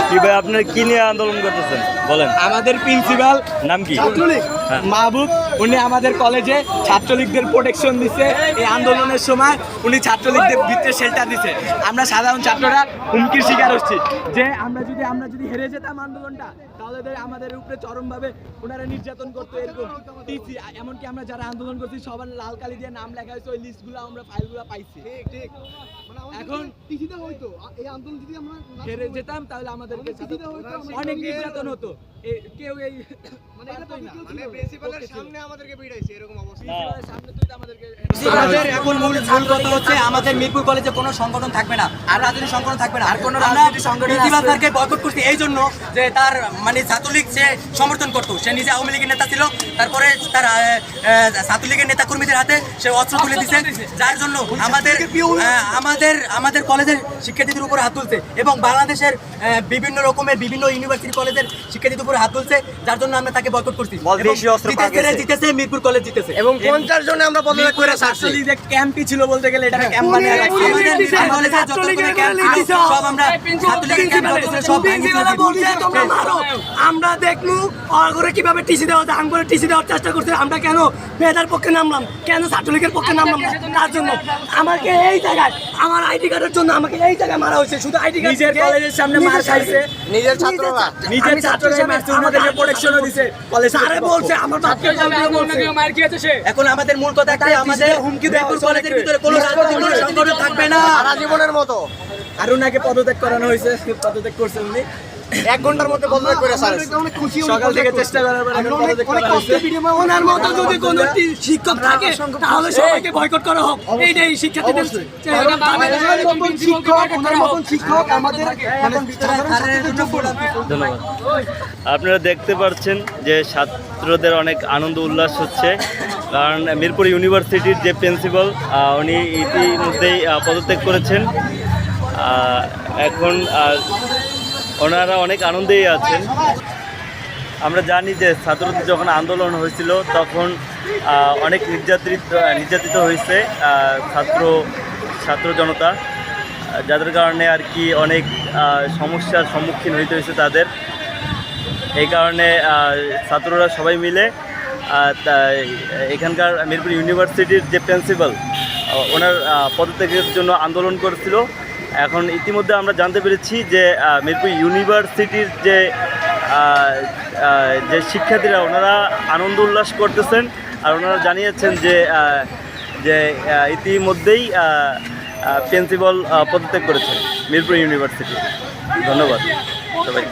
কি ভাই আপনারা কি নিয়ে আন্দোলন করতেছেন বলেন? আমাদের প্রিন্সিপাল নাম কি? মাহবুব, উনি আমাদের কলেজে ছাত্রলীগদের প্রোটেকশন দিচ্ছে। এই আন্দোলনের সময় উনি ছাত্রলীগদের ভিতরে শেল্টার দিচ্ছে। আমরা সাধারণ ছাত্ররা হুমকির শিকার হচ্ছি যে আমরা যদি হেরে যেতাম আন্দোলনটা, তাহলে আমাদের উপরে চরমভাবে ওনারা নির্যাতন করতো। এরকম টিসি, এমনকি আমরা যারা আন্দোলন করছি সবার লাল কালি দিয়ে নাম লেখা হয়েছে, ওই লিস্টগুলো আমরা ফাইলগুলো পাইছি। এখন টিসিতে হয়তো এই আন্দোলন যদি আমরা হেরে যেতাম তাহলে আমাদেরকে অনেক নির্যাতন হতো। কেউ এই মানে প্রিন্সিপালের সামনে আমাদেরকে পিটাইছে এরকম অবস্থা। সামনে তুই আমাদেরকে এখন মূল কথা হচ্ছে আমাদের মিরপুর কলেজে কোনো সংগঠন থাকবে না, আর রাজনৈতিক সংগঠন থাকবে না, আর কোনো রাজনৈতিক সংগঠন প্রিন্সিপাল স্যারকে বয়কট করছি এই জন্য যে তার মানে ছাত্রলীগ সে সমর্থন করতো। সে নিজে আওয়ামী লীগের নেতা ছিল, তারপরে তার ছাত্রলীগের নেতা কর্মীদের হাতে সে অস্ত্র তুলে দিচ্ছে, যার জন্য আমাদের কলেজের শিক্ষার্থীদের উপর হাত তুলছে এবং বাংলাদেশের বিভিন্ন রকমের বিভিন্ন ইউনিভার্সিটি কলেজের শিক্ষার্থীদের উপর হাত তুলছে, যার জন্য আমরা তাকে বয়কট করছি। জিতেছে মিরপুর কলেজ জিতেছে এবং 50 জনে আমরা পদত্যাগ করে ছাত্রলীগের ক্যাম্পই ছিল বলতে গেলে, এটা ক্যাম্প বানিয়ে রাখছি। আমরা দেখলু করে কিভাবে টিসি দেওয়া যায়, আমি করে টিসি দেওয়ার চেষ্টা করছি। আমরা কেন মেধার পক্ষে নামলাম, কেন ছাত্রলীগের পক্ষে নামলাম না? তার জন্য আমাকে এই জায়গায় আমার আইডি কার্ডের জন্য আমাকে এই জায়গায় মারা হয়েছে। শুধু আইডি কার্ড, নিজের কলেজের সামনে মার খাইছে, নিজের ছাত্ররা নিজের ছাত্ররা মারছে, আমাদেরকে প্রোটেকশনও দিছে। কলেজ স্যারে বলছে আমার বাপকে মার খেয়েছে সে। এখন আমাদের মূল কথা একটাই, আমাদের হুমকি মিরপুর কলেজের ভিতরে কোনো রাজনৈতিক সংগঠন থাকবে না সারা জীবনের মতো। আর ওনাকে পদত্যাগ করানো হয়েছে, পদত্যাগ করছেন উনি 1 ঘন্টার মধ্যে বদল করে স্যার অনেক খুশি, সকাল থেকে চেষ্টা করার পর এখন পদত্যাগ করা হয়েছে। ওনার মতো যদি কোনো শিক্ষক থাকে তাহলে সবাইকে বয়কট করা হোক, এইটাই শিক্ষার্থীদের শিক্ষক আমাদের ধন্যবাদ। আপনারা দেখতে পাচ্ছেন যে ছাত্রদের অনেক আনন্দ উল্লাস হচ্ছে, কারণ মিরপুর ইউনিভার্সিটির যে প্রিন্সিপাল উনি ইতিমধ্যেই পদত্যাগ করেছেন। এখন ওনারা অনেক আনন্দেই আছেন। আমরা জানি যে ছাত্রদের যখন আন্দোলন হয়েছিল তখন অনেক নির্যাতিত হয়েছে ছাত্র জনতা, যাদের কারণে আর কি অনেক সমস্যার সম্মুখীন হইতে হয়েছে তাদের। এই কারণে ছাত্ররা সবাই মিলে এখানকার মিরপুর ইউনিভার্সিটির যে প্রিন্সিপাল ওনার পদত্যাগের জন্য আন্দোলন করেছিল। এখন ইতিমধ্যে আমরা জানতে পেরেছি যে মিরপুর ইউনিভার্সিটির যে শিক্ষার্থীরা ওনারা আনন্দ উল্লাস করতেছেন, আর ওনারা জানিয়েছেন যে ইতিমধ্যেই প্রিন্সিপাল পদত্যাগ করেছেন মিরপুর ইউনিভার্সিটি। ধন্যবাদ সবাই।